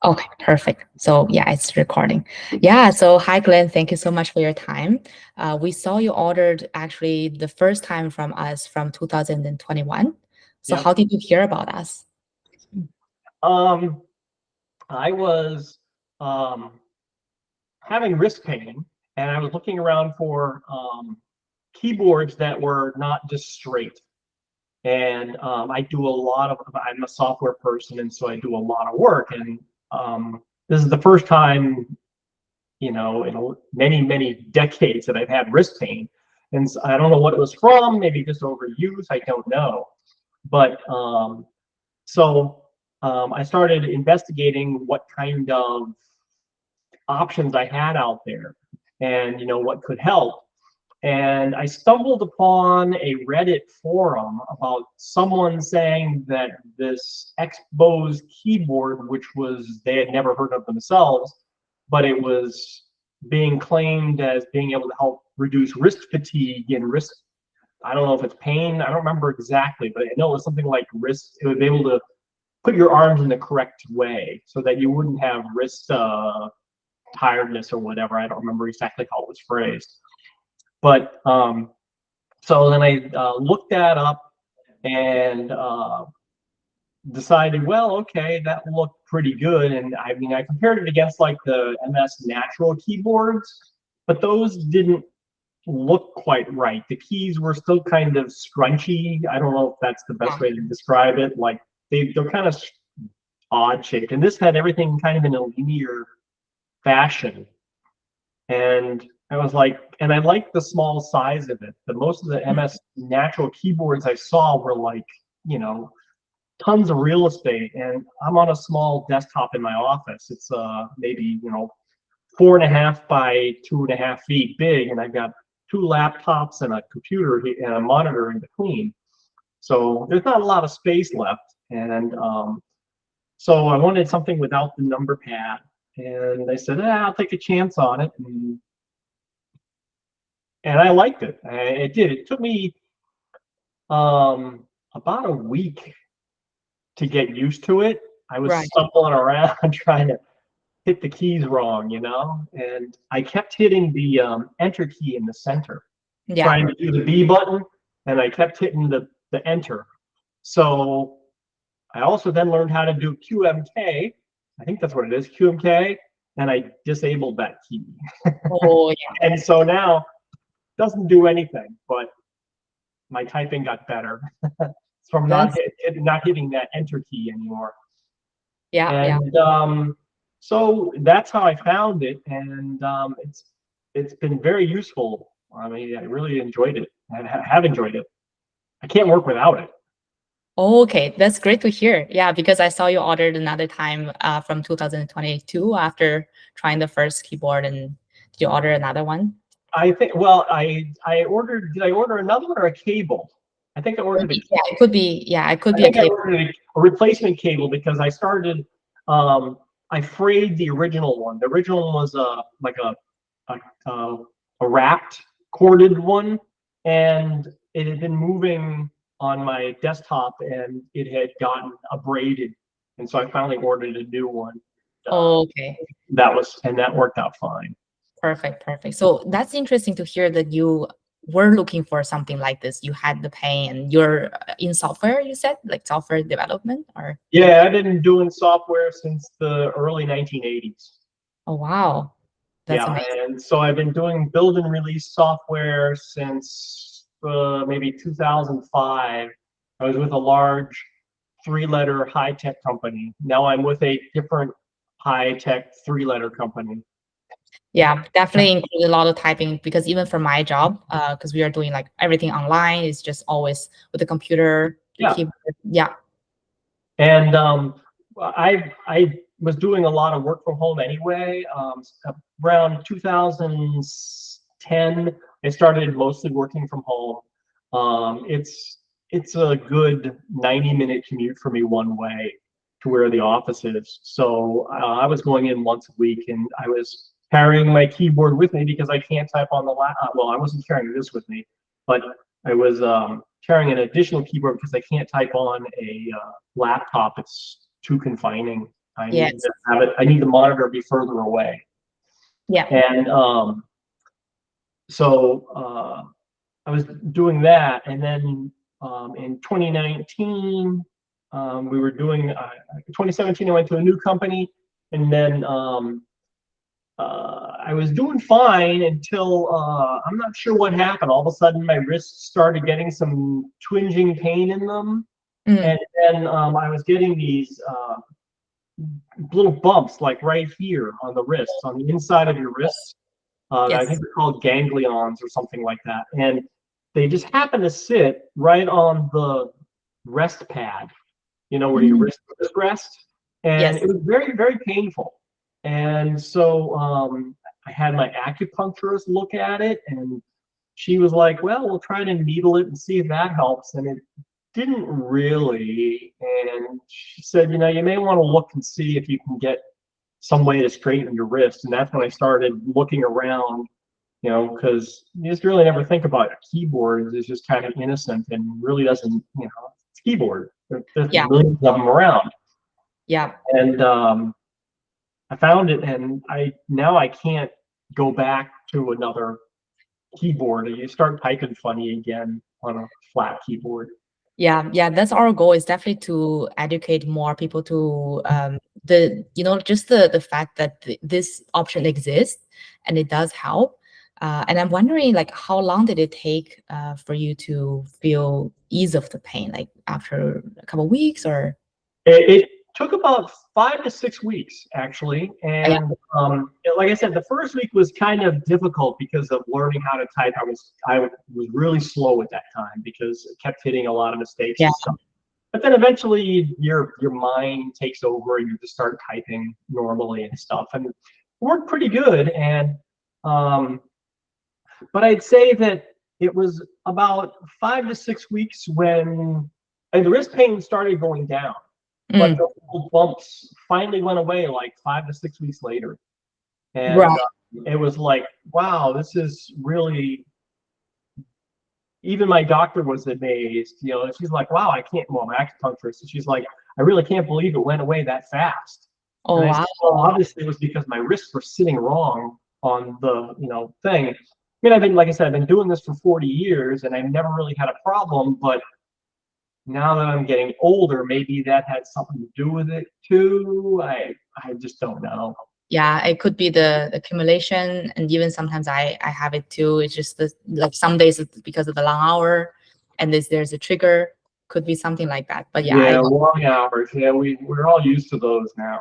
Okay, perfect. So yeah, it's recording. Yeah. So hi, Glenn. Thank you so much for your time. We saw you ordered actually the first time from us from 2021. So Yep. how did you hear about us? Um, I was um, having wrist pain, and I was looking around for keyboards that were not just straight. And I do a lot of. I'm a software person, and so I do a lot of work. And this is the first time, in many many decades that I've had wrist pain, and so I don't know what it was from. Maybe just overuse. I don't know. But so I started investigating what kind of options I had out there, and what could help. And I stumbled upon a Reddit forum about someone saying that this Xbose keyboard, which was they had never heard of themselves, but it was being claimed as being able to help reduce wrist fatigue and wrist. I don't know if it's pain. I don't remember exactly, but I know it was something like wrist. It would be able to put your arms in the correct way so that you wouldn't have wrist tiredness or whatever. I don't remember exactly how it was phrased. But so then I looked that up and decided, well, okay, that looked pretty good. And I mean, I compared it against like the MS Natural keyboards, but those didn't look quite right. The keys were still kind of scrunchy. I don't know if that's the best Yeah. way to describe it. Like they're kind of odd shaped, and this had everything kind of in a linear fashion. And I was like, and I liked the small size of it. The most of the MS Natural keyboards I saw were like, you know, tons of real estate, and I'm on a small desktop in my office. It's maybe 4.5 by 2.5 feet big, and I've got two laptops and a computer and a monitor in between. So there's not a lot of space left, and so I wanted something without the number pad. And I said, I'll take a chance on it, and I liked it. It did. It took me about a week to get used to it. I was Right. stumbling around trying to hit the keys wrong, and I kept hitting the enter key in the center, Yeah. trying to do the B button, and I kept hitting the enter. So I also then learned how to do QMK. I think that's what it is, QMK, and I disabled that key. Oh yeah. And so now it doesn't do anything, but my typing got better from That's not hitting that enter key anymore. yeah, yeah. And so that's how I found it, and it's been very useful. I mean, I really enjoyed it. I have enjoyed it. I can't work without it. Okay, that's great to hear. Yeah, because I saw you ordered another time from 2022 after trying the first keyboard, and did you order another one? I think. Well, I ordered. Did I order another one or a cable? I think I ordered a. Maybe, yeah, it could be. Yeah, it could I be a think I cable. ordered a replacement cable because I started. I frayed the original one. The original one was like a, a wrapped corded one, and it had been moving on my desktop, and it had gotten abraded, and so I finally ordered a new one. Uh, Okay, that worked out fine. perfect, perfect. So that's interesting to hear that you were looking for something like this. You had the pain. You're in software, you said, like software development, or Yeah, I've been doing software since the early 1980s. oh wow, that's Yeah, amazing. and so I've been doing build and release software since maybe 2005. I was with a large three-letter high-tech company. Now I'm with a different high-tech three-letter company. Yeah, definitely include a lot of typing because even for my job, because we are doing like everything online, it's just always with the computer, the Yeah, keyboard. Yeah, and I was doing a lot of work from home anyway. Around 2010, I started mostly working from home. It's a good 90-minute commute for me one way to where the office is. So I was going in once a week, and I was carrying my keyboard with me because I can't type on the laptop. Well, I wasn't carrying this with me, but I was carrying an additional keyboard because I can't type on a laptop. It's too confining. I need Yes. to have it. I need the monitor be further away. Yeah. And so I was doing that, and then in 2019, we were doing 2017. I went to a new company, and then I was doing fine until I'm not sure what happened. All of a sudden, my wrists started getting some twinging pain in them, and Mm. then I was getting these little bumps, like right here on the wrists, on the inside of your wrists. I think Yes. they're called ganglions or something like that, and they just happen to sit right on the rest pad, where your Mm. wrist rest, and Yes. it was very, very painful. And so I had my acupuncturist look at it, and she was like, "Well, we'll try to needle it and see if that helps." And it didn't really. And she said, you may want to look and see if you can get some way to straighten your wrist. And that's when I started looking around, because you just really never think about it. Keyboards is just kind of innocent and really doesn't, it's keyboard. There's Yeah. millions of them around. Yeah. And I found it, and I can't go back to another keyboard. You start typing funny again on a flat keyboard. Yeah, yeah, that's our goal is definitely to educate more people to just the fact that this option exists and it does help. And I'm wondering like how long did it take for you to feel ease of the pain? Like after a couple of weeks or It took about 5 to 6 weeks, actually. yeah, And like I said, the first week was kind of difficult because of learning how to type. I was really slow at that time because it kept hitting a lot of mistakes yeah, and stuff. But then eventually your mind takes over and you just start typing normally and stuff. And it worked pretty good. And um, but I'd say that it was about 5 to 6 weeks when and the wrist pain started going down, but mm, the little bumps finally went away like 5 to 6 weeks later. And right, it was like, wow, this is really, even my doctor was amazed. She's like, wow, I can't, well, my acupuncturist, and she's like, I really can't believe it went away that fast. And oh I wow, said, well, obviously it was because my wrists were sitting wrong on the, thing. I mean, like I said, I've been doing this for 40 years and I've never really had a problem, but now that I'm getting older, maybe that had something to do with it too. I just don't know. yeah, it could be the accumulation, and even sometimes I have it too. It's just the like some days it's because of the long hour, and there's a trigger, could be something like that. But yeah, Yeah, long hours. Yeah, we're all used to those now.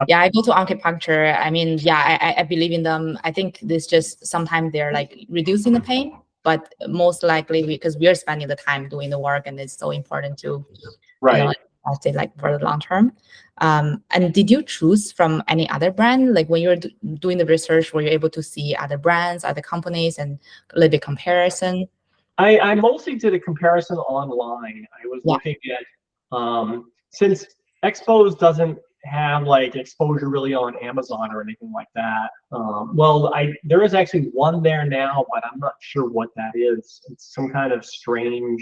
I go to acupuncture. I mean, yeah, I believe in them. I think this just sometimes they're like reducing the pain, but most likely because we are spending the time doing the work, and it's so important to, Right. I say like for the long term. And did you choose from any other brand? Like when you were doing the research, were you able to see other brands, other companies, and a little bit comparison? I mostly did a comparison online. I was Yeah, looking at since Expos doesn't have like exposure really on Amazon or anything like that. Well, there is actually one there now, but I'm not sure what that is. It's some kind of strange.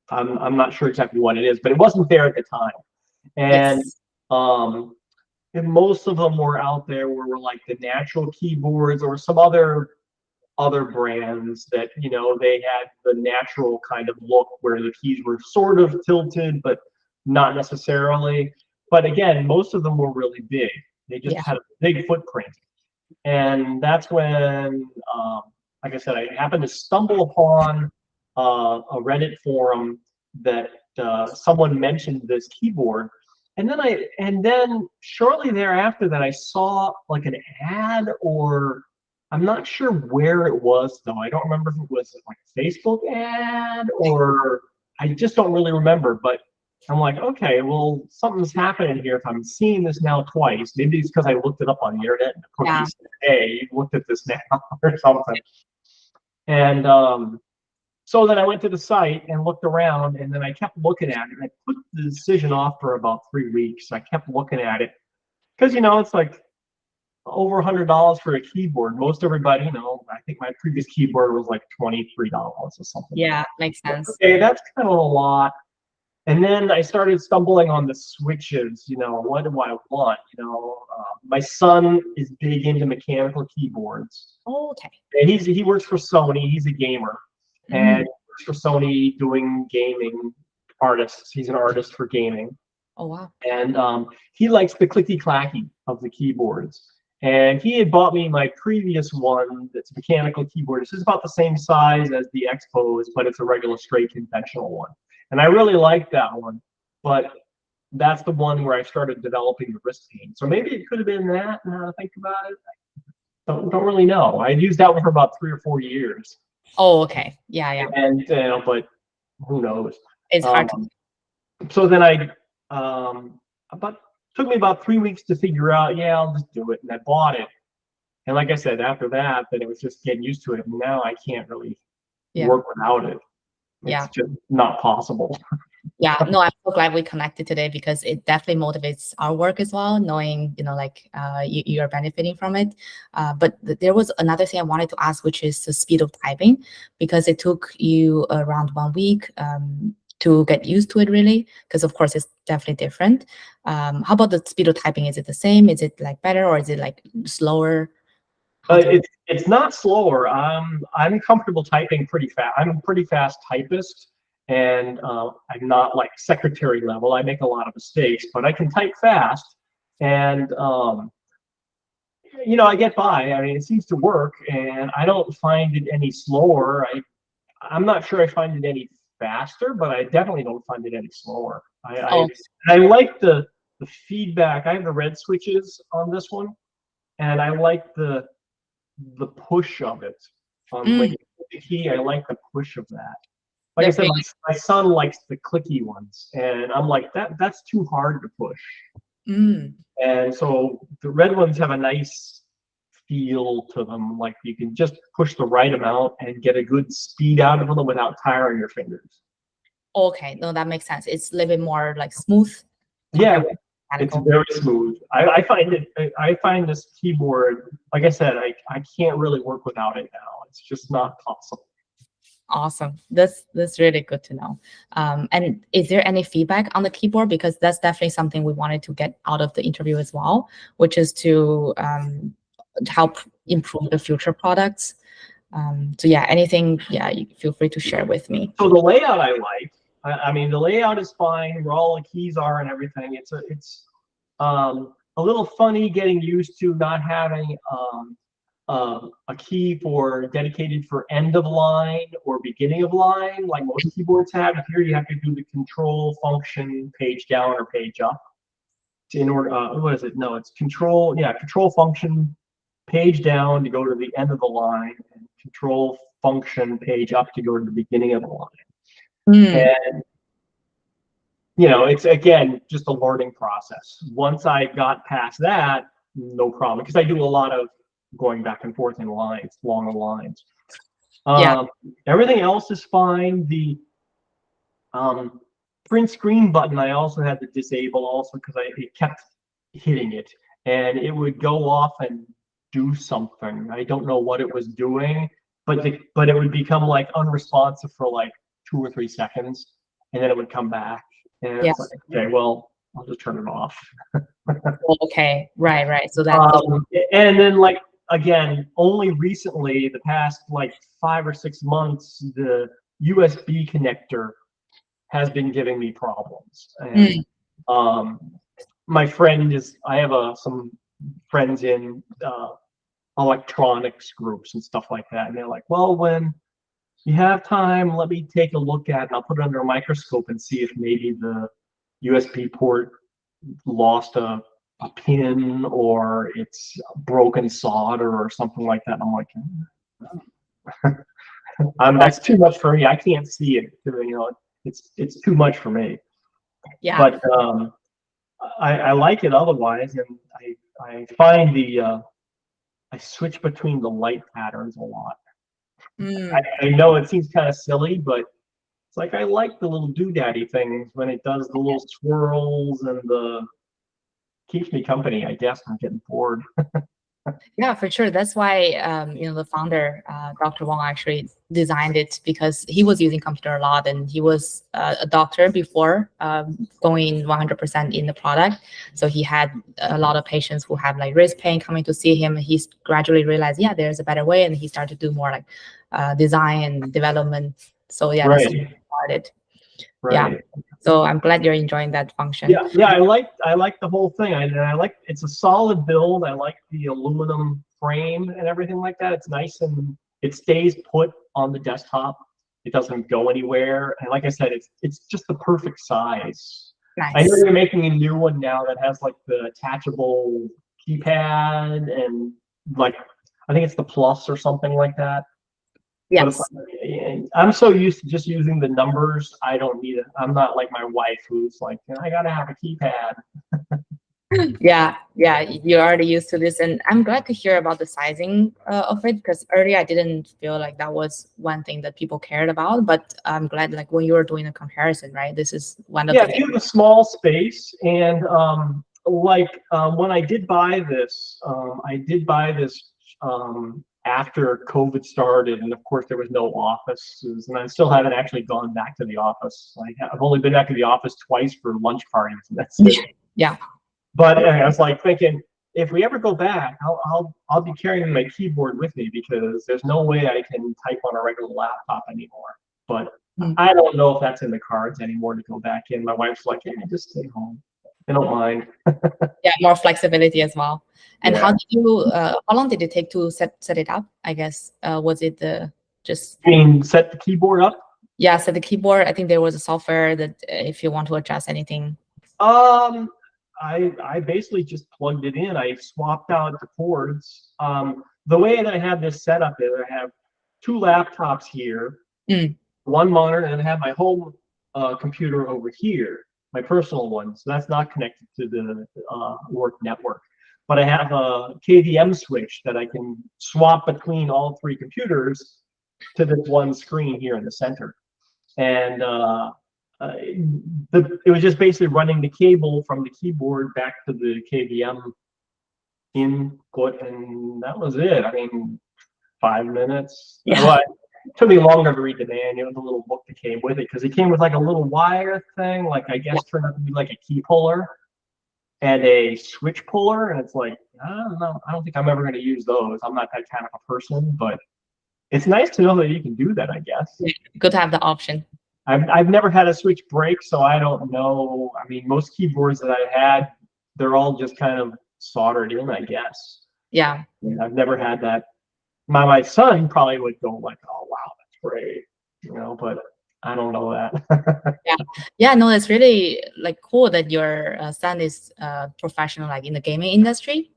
I'm not sure exactly what it is, but it wasn't there at the time. And yes, um, and most of them were out there were like the natural keyboards or some other brands that they had the natural kind of look where the keys were sort of tilted but not necessarily. But again, most of them were really big. They just yeah, had a big footprint. And that's when like I said, I happened to stumble upon a Reddit forum that someone mentioned this keyboard. And then shortly thereafter that I saw like an ad, or I'm not sure where it was though. I don't remember if it was like a Facebook ad or I just don't really remember. But I'm like, okay, well, something's happening here. If I'm seeing this now twice, maybe it's because I looked it up on the internet and the yeah, cookie said, hey, you looked at this now or something. And so then I went to the site and looked around, and then I kept looking at it. And I put the decision off for about 3 weeks. I kept looking at it because it's like over $100 for a keyboard. Most everybody, I think my previous keyboard was like $23 or something like yeah, that. makes Like, sense. okay, that's kind of a lot. And then I started stumbling on the switches. What do I want? My son is big into mechanical keyboards. Oh, okay. And he works for Sony. He's a gamer, and Mm. he works for Sony doing gaming artists. He's an artist for gaming, Oh, wow. and he likes the clicky clacky of the keyboards. And he had bought me my previous one that's a mechanical keyboard. It's just about the same size as the Expos, but it's a regular straight conventional one. And I really like that one, but that's the one where I started developing the wrist pain. So maybe it could have been that. Now I think about it, don't really know. I used that one for about 3 or 4 years, Oh, okay. Yeah, yeah. and but who knows? It's hard to. Um, so then about took me about 3 weeks to figure out. Yeah, I'll just do it, and I bought it. And like I said, after that, then it was just getting used to it. And now I can't really Yeah, work without it. It's yeah. just not possible. Yeah, no, I'm so glad we connected today because it definitely motivates our work as well, knowing, like you're benefiting from it. But there was another thing I wanted to ask, which is the speed of typing, because it took you around 1 week to get used to it, really, because of course it's definitely different. How about the speed of typing? Is it the same? Is it like better, or is it like slower? How do you? It's not slower. I'm comfortable typing pretty fast. I'm a pretty fast typist, and I'm not like secretary level. I make a lot of mistakes, but I can type fast, and I get by. I mean, it seems to work, and I don't find it any slower. I'm not sure I find it any faster, but I definitely don't find it any slower. Oh, I like the feedback. I have the red switches on this one, and I like the push of it. When mm, you put the key, I like the push of that. Like I they're said, feeling. my son likes the clicky ones, and I'm like that's too hard to push. Mm. And so the red ones have a nice feel to them, like you can just push the right amount and get a good speed out of them without tiring your fingers. Okay, no, that makes sense. It's a little bit more like smooth compared Yeah, with it's mechanical. very smooth. I find this keyboard, like I said, I can't really work without it now. It's just not possible. Awesome. That's really good to know. And is there any feedback on the keyboard? Because that's definitely something we wanted to get out of the interview as well, which is to help improve the future products. So yeah, anything, yeah, you feel free to share with me. So the layout I like. I mean, the layout is fine, where all the keys are and everything. It's a little funny getting used to not having a key for dedicated for end of line or beginning of line, like most keyboards have. Here you have to do the control function page down or page up in order. What is it? No, it's control. Yeah, control function page down to go to the end of the line, and control function page up to go to the beginning of the line. Mm, And it's again just a learning process. Once I got past that, no problem, because I do a lot of going back and forth in lines, long lines. yeah. Um, Everything else is fine. The print screen button I also had to disable also because it kept hitting it, and it would go off and do something. I don't know what it was doing, but it would become like unresponsive for like 2 or 3 seconds, and then it would come back, and Yeah. it's like, okay, well, I'll just turn it off. Okay. Right. Right. So that's And then like again, only recently, the past like 5 or 6 months, the USB connector has been giving me problems. And mm, um, I have some friends in electronics groups and stuff like that. And they're like, well, when you have time, let me take a look at it. And I'll put it under a microscope and see if maybe the USB port lost a pin or it's broken solder or something like that. And I'm like, that's too much for me. I can't see it. It's too much for me. yeah. But I like it otherwise, and I find I switch between the light patterns a lot. Mm, I know it seems kind of silly, but it's like I like the little doodaddy things when it does the little swirls and the keeps me company. I guess I'm getting bored. Yeah, for sure. That's why the founder, Dr. Wong, actually designed it because he was using computer a lot, and he was a doctor before going 100% in the product. So he had a lot of patients who have like wrist pain coming to see him. He's gradually realized, yeah, there's a better way, and he started to do more like design and development. So yeah, that's how he Right, started. Yeah. right. So I'm glad you're enjoying that function. Yeah. I like the whole thing. I like it's a solid build. I like the aluminum frame and everything like that. It's nice and it stays put on the desktop. It doesn't go anywhere. And like I said, it's just the perfect size. I know Nice. you're making a new one now that has like the attachable keypad and like I think it's the Plus or something like that. But it's Yes. like, I'm so used to just using the numbers. I don't need it. I'm not like my wife who's like, I gotta have a keypad. Yeah, yeah, you're already used to this, and I'm glad to hear about the sizing of it because earlier I didn't feel like that was one thing that people cared about. But I'm glad, like when you were doing a comparison, right? This is one of Yeah, the if things. you have a small space, and when I did buy this after COVID started, and of course there was no offices, and I still haven't actually gone back to the office. I've only been back to the office twice for lunch parties, and that's it. Yeah, But I was like thinking, if we ever go back, I'll be carrying my keyboard with me because there's no way I can type on a regular laptop anymore. But mm, I don't know if that's in the cards anymore to go back in. My wife's like, yeah, just stay home. I don't mind. yeah, more flexibility as well. And Yeah. how long did it take to set it up? I guess was it the just I mean, set the keyboard up. yeah, set the keyboard. I think there was a software that if you want to adjust anything. Um, I basically just plugged it in. I swapped out the cords. The way that I have this set up is I have two laptops here, Mm, one monitor, and I have my home computer over here, my personal one. So that's not connected to the work network. But I have a KVM switch that I can swap between all three computers to this one screen here in the center. And it was just basically running the cable from the keyboard back to the KVM input, and that was it. I mean, 5 minutes. yeah, Well, it took me longer to read the manual, the little book that came with it, because it came with like a little wire thing, like I yeah, guess turned out to be like a key puller and a switch puller, and it's like I don't know. I don't think I'm ever going to use those. I'm not that kind of a person, but it's nice to know that you can do that, I guess. yeah. Good to have the option. I've never had a switch break, so I don't know. I mean, most keyboards that I had, they're all just kind of soldered in, I guess. Yeah. I've never had that. My son probably would go like, "Oh wow, that's great," but I don't know that. Yeah, yeah, no, it's really like cool that your son is professional, like in the gaming industry.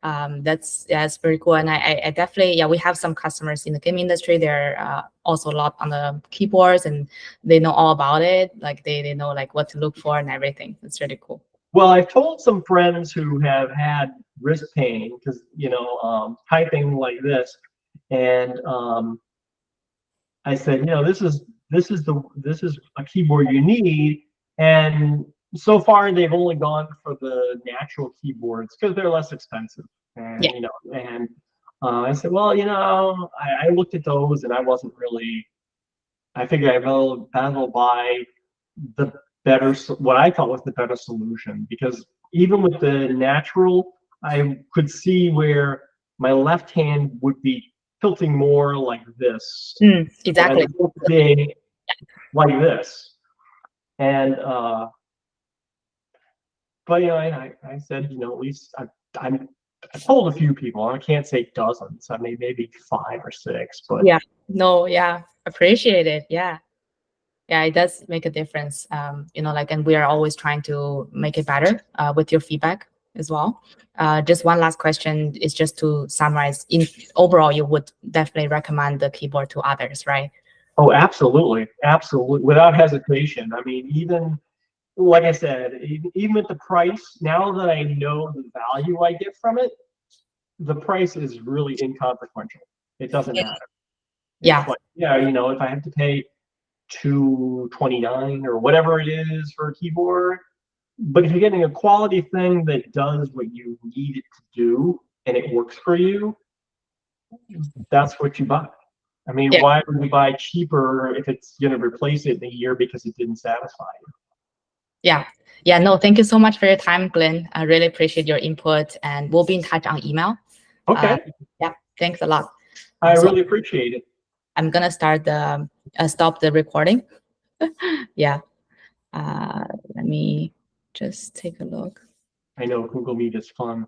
That's yeah, it's very cool, and I definitely yeah, we have some customers in the gaming industry. They're also a lot on the keyboards, and they know all about it. Like they know like what to look for and everything. It's really cool. Well, I've told some friends who have had wrist pain because typing like this, and I said, this is a keyboard you need, and so far they've only gone for the natural keyboards because they're less expensive, Yeah, and I said, well, I looked at those and I wasn't really. I figured I will buy the what I thought was the better solution because even with the natural, I could see where my left hand would be tilting more like this, whereas exactly. it looks big like this. And but I said, at least I told a few people. I can't say dozens. I mean, maybe 5 or 6, but Yeah, no, yeah, appreciate it. Yeah. Yeah, it does make a difference. Like, and we are always trying to make it better with your feedback as well. Just one last question is just to summarize. In overall, you would definitely recommend the keyboard to others, right? oh, absolutely, absolutely, without hesitation. I mean, even like I said, even at the price, now that I know the value I get from it, the price is really inconsequential. It doesn't Yeah. matter. It's Yeah, like, yeah, if I have to pay 229 or whatever it is for a keyboard, but if you're getting a quality thing that does what you need it to do, and it works for you, that's what you buy. I mean, Yeah. why would we buy cheaper if it's going to replace it in a year because it didn't satisfy you? Yeah. Yeah. No, thank you so much for your time, Glenn. I really appreciate your input, and we'll be in touch on email. Okay. Yeah. Thanks a lot. I So really appreciate it. I'm gonna start the stop the recording. Yeah. Let me just take a look. I know Google Meet is fun.